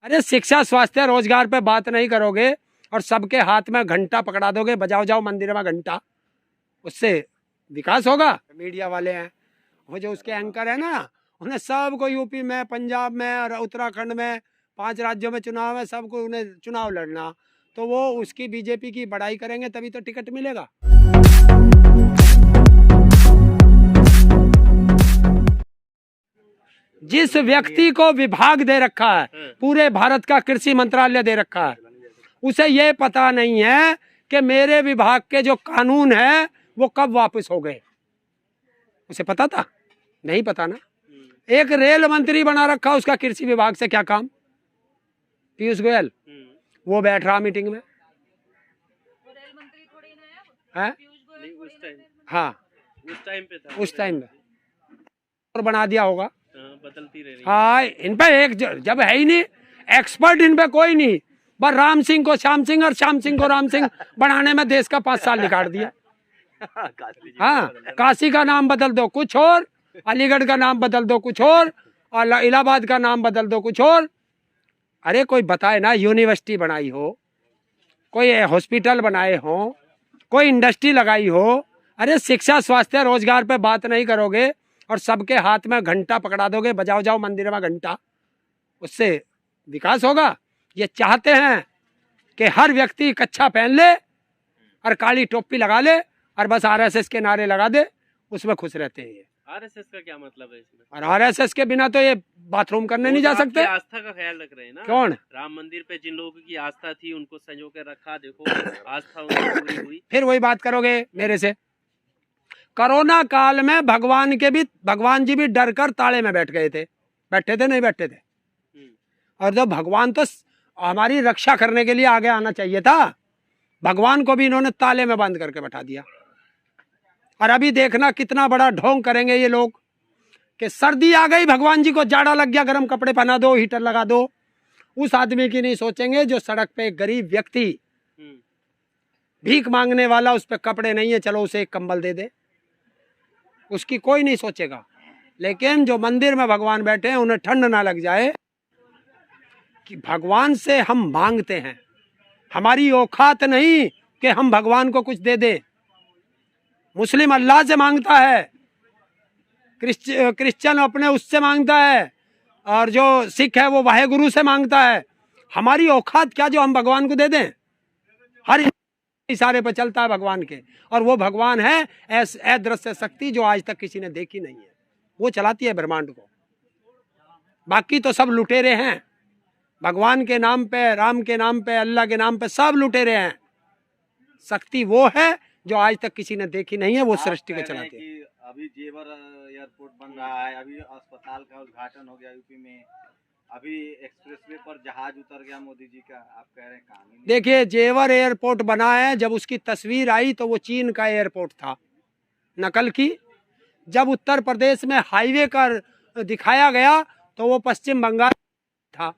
अरे शिक्षा स्वास्थ्य रोजगार पे बात नहीं करोगे और सबके हाथ में घंटा पकड़ा दोगे, बजाओ जाओ मंदिर में घंटा, उससे विकास होगा? मीडिया वाले हैं वो जो उसके एंकर है ना, उन्हें सबको यूपी में, पंजाब में और उत्तराखंड में 5 राज्यों में चुनाव है, सबको उन्हें चुनाव लड़ना, तो वो उसकी बीजेपी की बड़ाई करेंगे तभी तो टिकट मिलेगा। जिस व्यक्ति को विभाग दे रखा है, पूरे भारत का कृषि मंत्रालय दे रखा है, उसे ये पता नहीं है कि मेरे विभाग के जो कानून है वो कब वापस हो गए। उसे पता था? नहीं पता ना। एक रेल मंत्री बना रखा, उसका कृषि विभाग से क्या काम? पीयूष गोयल, वो बैठ रहा मीटिंग में, रेल मंत्री थोड़ी ना है? हाँ, उस टाइम पे और बना दिया होगा, बदलती रही। हाँ, इन पे एक जब है ही नहीं एक्सपर्ट, इन पे कोई नहीं, बस राम सिंह को श्याम सिंह और श्याम सिंह को राम सिंह बनाने में देश का 5 साल निकाल दिया। हाँ, काशी का नाम बदल दो कुछ और, अलीगढ़ का नाम बदल दो कुछ और इलाहाबाद का नाम बदल दो कुछ और। अरे कोई बताए ना, यूनिवर्सिटी बनाई हो, कोई हॉस्पिटल बनाए हो, कोई इंडस्ट्री लगाई हो। अरे शिक्षा स्वास्थ्य रोजगार पे बात नहीं करोगे और सबके हाथ में घंटा पकड़ा दोगे, बजाओ जाओ मंदिर में घंटा, उससे विकास होगा? ये चाहते हैं कि हर व्यक्ति कच्छा पहन ले और काली टोपी लगा ले और बस आरएसएस के नारे लगा दे, उसमें खुश रहते हैं। ये आरएसएस का क्या मतलब है इसमें? और आरएसएस के बिना तो ये बाथरूम करने नहीं जा सकते। आस्था का ख्याल रख रहे हैं ना। कौन? राम मंदिर पे जिन लोगों की आस्था थी उनको संजो के रखा, देखो आस्था उनकी पूरी हुई। फिर वही बात करोगे मेरे से? कोरोना काल में भगवान जी भी डर कर ताले में बैठे थे नहीं बैठे थे। और जब भगवान तो हमारी रक्षा करने के लिए आगे आना चाहिए था, भगवान को भी इन्होंने ताले में बंद करके बैठा दिया। और अभी देखना कितना बड़ा ढोंग करेंगे ये लोग कि सर्दी आ गई, भगवान जी को जाड़ा लग गया, गर्म कपड़े पहना दो, हीटर लगा दो। उस आदमी की नहीं सोचेंगे जो सड़क पे एक गरीब व्यक्ति भीख मांगने वाला, उस पे कपड़े नहीं है, चलो उसे एक कंबल दे दे, उसकी कोई नहीं सोचेगा। लेकिन जो मंदिर में भगवान बैठे हैं उन्हें ठंड ना लग जाए कि भगवान से हम मांगते हैं, हमारी औकात नहीं कि हम भगवान को कुछ दे दे। मुस्लिम अल्लाह से मांगता है, क्रिश्चियन अपने उससे मांगता है, और जो सिख है वो वाहेगुरु से मांगता है। हमारी औकात क्या जो हम भगवान को दे दें? हर इशारे पर चलता है भगवान के, और वो भगवान है अदृश्य शक्ति जो आज तक किसी ने देखी नहीं है, वो चलाती है ब्रह्मांड को। बाकी तो सब लुटेरे हैं, भगवान के नाम पे, राम के नाम पे, अल्लाह के नाम पे सब लुटेरे हैं। शक्ति वो है जो आज तक किसी ने देखी नहीं है, वो सृष्टि को चलाती है। अभी जेवर एयरपोर्ट बन रहा है, अभी अस्पताल का उद्घाटन हो गया यूपी में, अभी एक्सप्रेसवे पर जहाज उतर गया मोदी जी का, आप कह रहे हैं काम ही नहीं। देखिए, जेवर एयरपोर्ट बना है, जब उसकी तस्वीर आई तो वो चीन का एयरपोर्ट था, नकल की। जब उत्तर प्रदेश में हाईवे का दिखाया गया तो वो पश्चिम बंगाल था।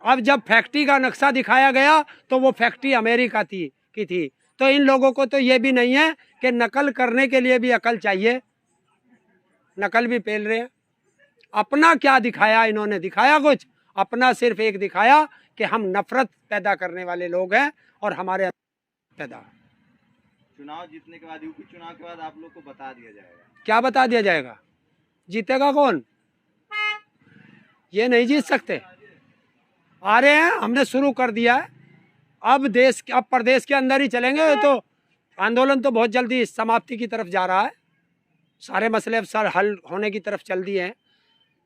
अब जब फैक्ट्री का नक्शा दिखाया गया तो वो फैक्ट्री अमेरिका की थी। तो इन लोगों को तो ये भी नहीं है कि नकल करने के लिए भी अकल चाहिए, नकल भी पेल रहे हैं। अपना क्या दिखाया इन्होंने? दिखाया कुछ अपना, सिर्फ एक दिखाया कि हम नफरत पैदा करने वाले लोग हैं और हमारे पैदा। चुनाव जीतने के बाद, यूपी चुनाव के बाद आप लोग को बता दिया जाएगा। क्या बता दिया जाएगा? जीतेगा कौन? ये नहीं जीत सकते। आ रहे हैं, हमने शुरू कर दिया है। अब प्रदेश के अंदर ही चलेंगे, तो आंदोलन तो बहुत जल्दी समाप्ति की तरफ जा रहा है। सारे मसले अब सर हल होने की तरफ चल दिए हैं,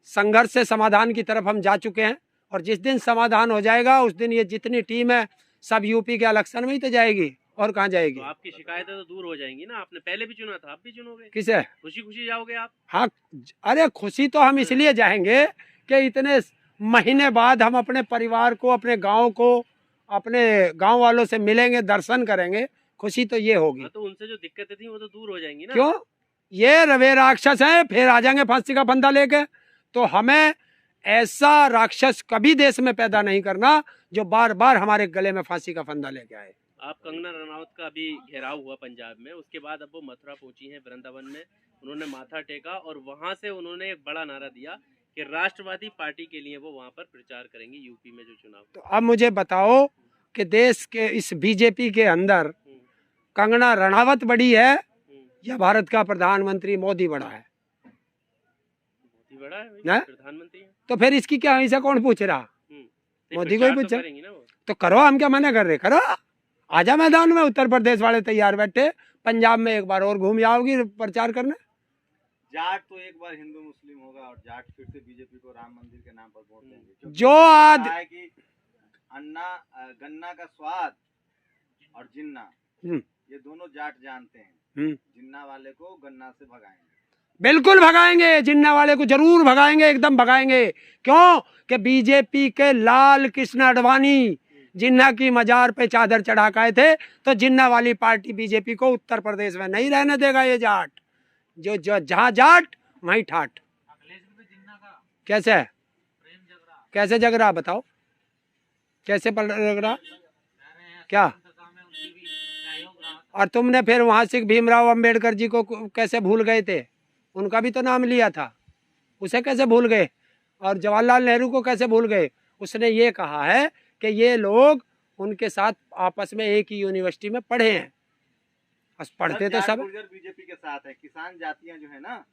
संघर्ष से समाधान की तरफ हम जा चुके हैं। और जिस दिन समाधान हो जाएगा उस दिन ये जितनी टीम है सब यूपी के इलेक्शन में ही तो जाएगी, और कहाँ जाएगी? तो आपकी शिकायतें तो दूर हो जाएंगी ना, आपने पहले भी चुना था, आप भी चुनोगे। किसे? खुशी खुशी जाओगे आप? हाँ, अरे खुशी तो हम इसलिए जाएंगे कि इतने महीने बाद हम अपने परिवार को, अपने गाँव को, अपने गाँव वालों से मिलेंगे, दर्शन करेंगे, खुशी तो ये होगी। तो उनसे जो दिक्कतें थी वो तो दूर हो जाएंगी ना। क्यों? ये रवे राक्षस है, फिर आ जाएंगे फांसी का फंदा लेके। तो हमें ऐसा राक्षस कभी देश में पैदा नहीं करना जो बार बार हमारे गले में फांसी का फंदा लेके आए। आप कंगना रनौत का भी घेराव हुआ पंजाब में, उसके बाद अब वो मथुरा पहुंची हैं, वृंदावन में उन्होंने माथा टेका और वहां से उन्होंने एक बड़ा नारा दिया कि राष्ट्रवादी पार्टी के लिए वो वहाँ पर प्रचार करेंगे यूपी में जो चुनाव। तो अब मुझे बताओ कि देश के इस बीजेपी के अंदर कंगना रणावत बड़ी है या भारत का प्रधानमंत्री मोदी बड़ा है? मोदी बड़ा है भाई, ना? प्रधानमंत्री है। तो फिर इसकी क्या ऐसा कौन पूछ रहा? तो मोदी को ही प्रचार तो पूछा। करेंगे ना वो। तो करो, हम क्या मना कर रहे? करो, आजा मैदान में। उत्तर प्रदेश वाले तैयार बैठे, पंजाब में एक बार और घूम आओगी प्रचार करने। जाट तो एक बार हिंदू मुस्लिम होगा और जाट फिर से बीजेपी को राम मंदिर के नाम पर वोट देंगे, क्योंकि जो आज है कि गन्ना का स्वाद और जिन्ना ये दोनों जाट जानते हैं। जिन्ना वाले को गन्ना से भगाएंगे, बिल्कुल भगाएंगे, जिन्ना वाले को जरूर भगाएंगे, एकदम भगाएंगे। क्यों कि बीजेपी के लाल कृष्ण आडवाणी जिन्ना की मजार पे चादर चढ़ा के आए थे, तो जिन्ना वाली पार्टी बीजेपी को उत्तर प्रदेश में नहीं रहने देगा। ये जाट जो जहाँ जाट वहीं ठाट। कैसे कैसे जग रहा बताओ, कैसे जग रहा क्या? और तुमने फिर वहां से भीमराव अंबेडकर जी को कैसे भूल गए थे? उनका भी तो नाम लिया था, उसे कैसे भूल गए? और जवाहरलाल नेहरू को कैसे भूल गए? उसने ये कहा है कि ये लोग उनके साथ आपस में एक ही यूनिवर्सिटी में पढ़े हैं, बस पढ़ते तो सब। गुर्जर बीजेपी के साथ है, किसान जातियां जो है ना,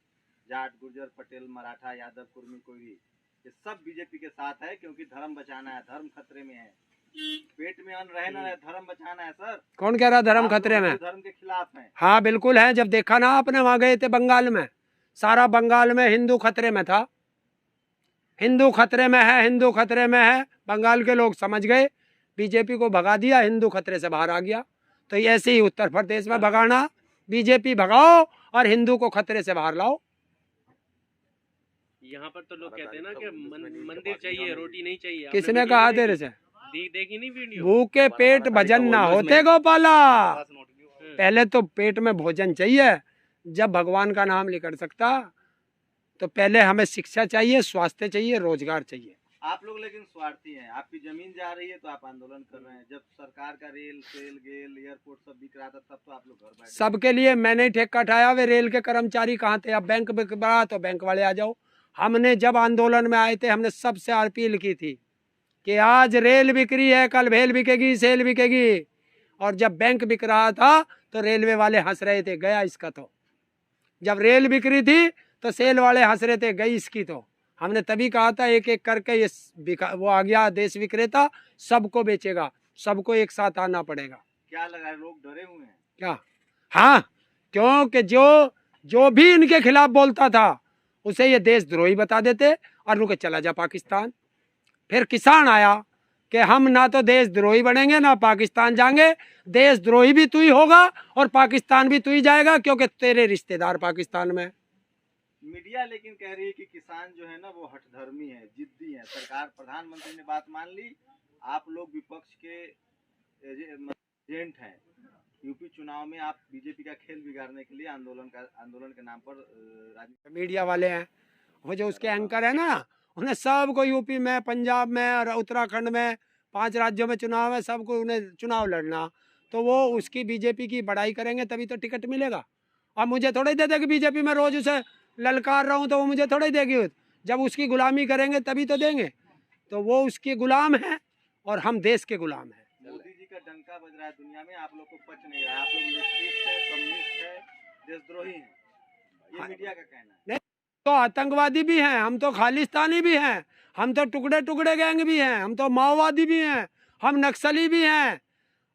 जाट गुर्जर पटेल मराठा यादव कुर्मी कोयरी, ये सब बीजेपी के साथ है, क्योंकि धर्म बचाना है, धर्म खतरे में है। पेट में अन्न रहे ना रहे, धर्म बचाना है सर। कौन कह रहा धर्म खतरे में? धर्म के खिलाफ है। हाँ बिल्कुल है। जब देखा ना आपने, वहां गए थे बंगाल में, सारा बंगाल में हिंदू खतरे में था। हिंदू खतरे में है, हिंदू खतरे में है। बंगाल के लोग समझ गए, बीजेपी को भगा दिया, हिंदू खतरे से बाहर आ गया। तो ऐसे ही उत्तर प्रदेश में भगाना, बीजेपी भगाओ और हिंदू को खतरे से बाहर लाओ। यहाँ पर तो लोग कहते हैं ना कि मंदिर चाहिए, रोटी नहीं चाहिए। किसने कहा तेरे से? देखी नहीं वीडियो? भूखे पेट भजन ना होते गोपाला। पहले तो पेट में भोजन चाहिए, जब भगवान का नाम नहीं कर सकता तो पहले हमें शिक्षा चाहिए, स्वास्थ्य चाहिए, रोजगार चाहिए। आप लोग लेकिन स्वार्थी हैं। आपकी जमीन जा रही है तो आप आंदोलन कर रहे हैं। जब सरकार का रेल सेल गेल एयरपोर्ट सब बिक रहा था, तब तो आप लोग घर बैठे। सबके लिए मैंने ठेका उठाया। वे रेल के कर्मचारी कहाँ थे? अब बैंक बिक रहा तो बैंक वाले आ जाओ। हमने जब आंदोलन में आए थे, हमने सबसे अपील की थी कि आज रेल बिक रही है, कल भेल बिकेगी, सेल बिकेगी। और जब बैंक बिक रहा था तो रेलवे वाले हंस रहे थे, गया इसका। तो जब रेल बिक रही थी तो सेल वाले हंस रहे थे, गई इसकी। तो हमने तभी कहा था एक एक करके ये वो आ गया देश विक्रेता, सबको बेचेगा, सबको एक साथ आना पड़ेगा। क्या लगा, लोग डरे हुए हैं क्या? हाँ, क्योंकि जो भी इनके खिलाफ बोलता था उसे ये देशद्रोही बता देते और रुके चला जा पाकिस्तान। फिर किसान आया कि हम ना तो देशद्रोही बनेंगे ना पाकिस्तान जाएंगे, देशद्रोही भी तू ही होगा और पाकिस्तान भी तू ही जाएगा, क्योंकि तेरे रिश्तेदार पाकिस्तान में। मीडिया लेकिन कह रही है कि किसान जो है ना वो हठधर्मी है, जिद्दी है। सरकार, प्रधानमंत्री ने बात मान ली, आप लोग विपक्ष के एजेंट हैं। यूपी चुनाव में आप बीजेपी का खेल बिगाड़ने के लिए आंदोलन के नाम पर मीडिया वाले हैं, वो जो उसके एंकर है ना, उन्हें सबको यूपी में, पंजाब में और उत्तराखंड में 5 राज्यों में चुनाव है, सबको उन्हें चुनाव लड़ना। तो वो उसकी बीजेपी की बड़ाई करेंगे तभी तो टिकट मिलेगा। अब मुझे थोड़ा ही दे देगी बीजेपी में, रोज उसे ललकार रहा हूँ तो वो मुझे थोड़ा ही देगी। जब उसकी गुलामी करेंगे तभी तो देंगे। तो वो उसके गुलाम है और हम देश के गुलाम हैं। मोदी जी का डंका बज रहा है दुनिया में, आप लोग को पच नहीं रहा है। आप लोग लेफ्टिस्ट है, कम्युनिस्ट है, देशद्रोही हैं, ये मीडिया का कहना है। नहीं तो आतंकवादी भी हैं, हम तो खालिस्तानी भी हैं, हम तो टुकड़े टुकड़े गैंग भी हैं, हम तो माओवादी भी हैं, हम नक्सली भी हैं।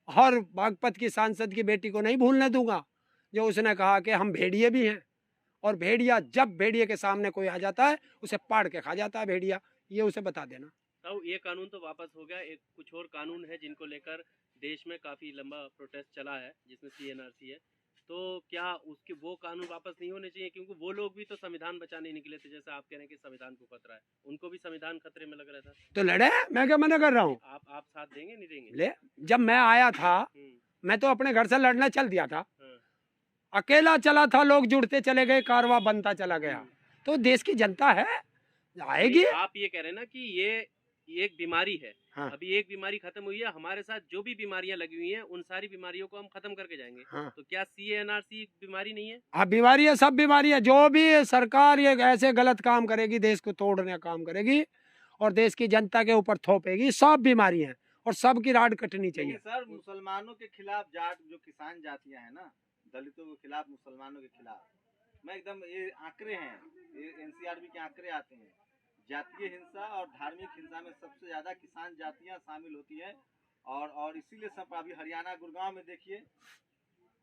और बागपत की सांसद की बेटी को नहीं भूलने दूंगा जो उसने कहा कि हम भेड़िए भी हैं। और भेड़िया, जब भेड़िए के सामने कोई आ जाता है उसे पाड़ के खा जाता है भेड़िया, ये उसे बता देना। तो ये कानून तो वापस हो गया, एक कुछ और कानून है जिनको लेकर देश में काफी लंबा प्रोटेस्ट चला है, जिसमें CNRC है। तो क्या उसके वो कानून वापस नहीं होने चाहिए? क्योंकि वो लोग भी तो संविधान बचाने निकले थे, जैसे आप कह रहे हैं कि संविधान को खतरा है, उनको भी संविधान खतरे में लग रहा था। तो लड़े, मैं क्या मना कर रहा हूँ? आप साथ देंगे नहीं देंगे? ले, जब मैं आया था मैं तो अपने घर से लड़ना चल दिया था, अकेला चला था, लोग जुड़ते चले गए, कारवां बनता चला गया। तो देश की जनता है, आएगी। आप ये कह रहे हैं ना कि ये एक बीमारी है, हाँ। अभी एक बीमारी खत्म हुई है, हमारे साथ जो भी बीमारियां लगी हुई हैं उन सारी बीमारियों को हम खत्म करके जाएंगे। हाँ। तो क्या CANRC एक बीमारी नहीं है? हाँ बीमारी है, सब बीमारी है। जो भी सरकार ये ऐसे गलत काम करेगी, देश को तोड़ने का काम करेगी और देश की जनता के ऊपर थोपेगी, सब बीमारी है और सबकी राड कटनी चाहिए। लेकिन सर मुसलमानों के खिलाफ जाट जो किसान जातियां हैं ना, दलितों के खिलाफ, मुसलमानों के खिलाफ, मैं एकदम ये आंकड़े हैं, ये NCRB के आंकड़े आते हैं। जातीय हिंसा और धार्मिक हिंसा में सबसे ज्यादा किसान जातियां शामिल होती हैं और इसीलिए सब अभी हरियाणा गुड़गांव में देखिए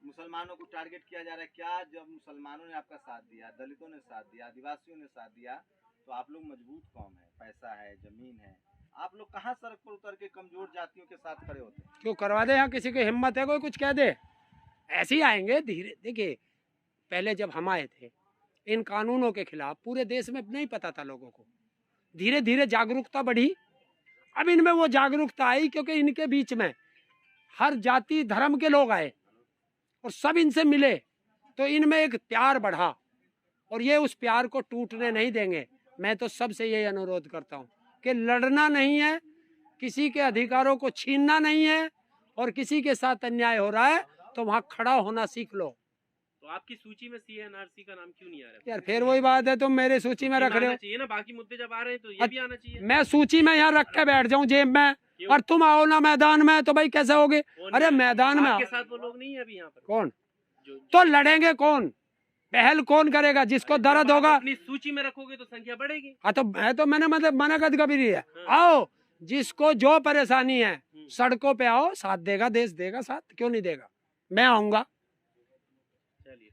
मुसलमानों को टारगेट किया जा रहा है। क्या जब मुसलमानों ने आपका साथ दिया, दलितों ने साथ दिया, आदिवासियों ने साथ दिया, तो आप लोग मजबूत कौम है, पैसा है, जमीन है, आप लोग कहाँ सड़क पर उतर के कमजोर जातियों के साथ खड़े होते हैं? क्यों करवा दे? यहाँ किसी की हिम्मत है कोई कुछ कह दे? ऐसे ही आएंगे धीरे। देखिए पहले जब हम आए थे इन कानूनों के खिलाफ पूरे देश में नहीं पता था लोगों को, धीरे धीरे जागरूकता बढ़ी। अब इनमें वो जागरूकता आई क्योंकि इनके बीच में हर जाति धर्म के लोग आए और सब इनसे मिले, तो इनमें एक प्यार बढ़ा और ये उस प्यार को टूटने नहीं देंगे। मैं तो सबसे यही अनुरोध करता हूँ कि लड़ना नहीं है, किसी के अधिकारों को छीनना नहीं है, और किसी के साथ अन्याय हो रहा है तो वहाँ खड़ा होना सीख लो। तो आपकी सूची में CANRC का नाम क्यों नहीं आ रहा है? यार फिर वही बात है, तुम मेरे सूची में रख रहे हो। चाहिए ना, बाकी मुद्दे जब आ रहे हैं तो ये भी आना चाहिए। मैं सूची में यहाँ रख के बैठ जाऊँ जेब में और तुम आओ ना मैदान में, तो भाई कैसे होगे? अरे मैदान में आपके साथ वो लोग नहीं है अभी यहाँ पर। कौन? जो तो लड़ेंगे कौन? पहल कौन करेगा? जिसको दर्द होगा। अपनी सूची में रखोगे तो संख्या बढ़ेगी। हाँ तो मैंने मतलब मना कर कभी नहीं है। आओ, जिसको जो परेशानी है सड़कों पे आओ, साथ देगा देश, देगा साथ, क्यों नहीं देगा? मैं आऊंगा। चलिए।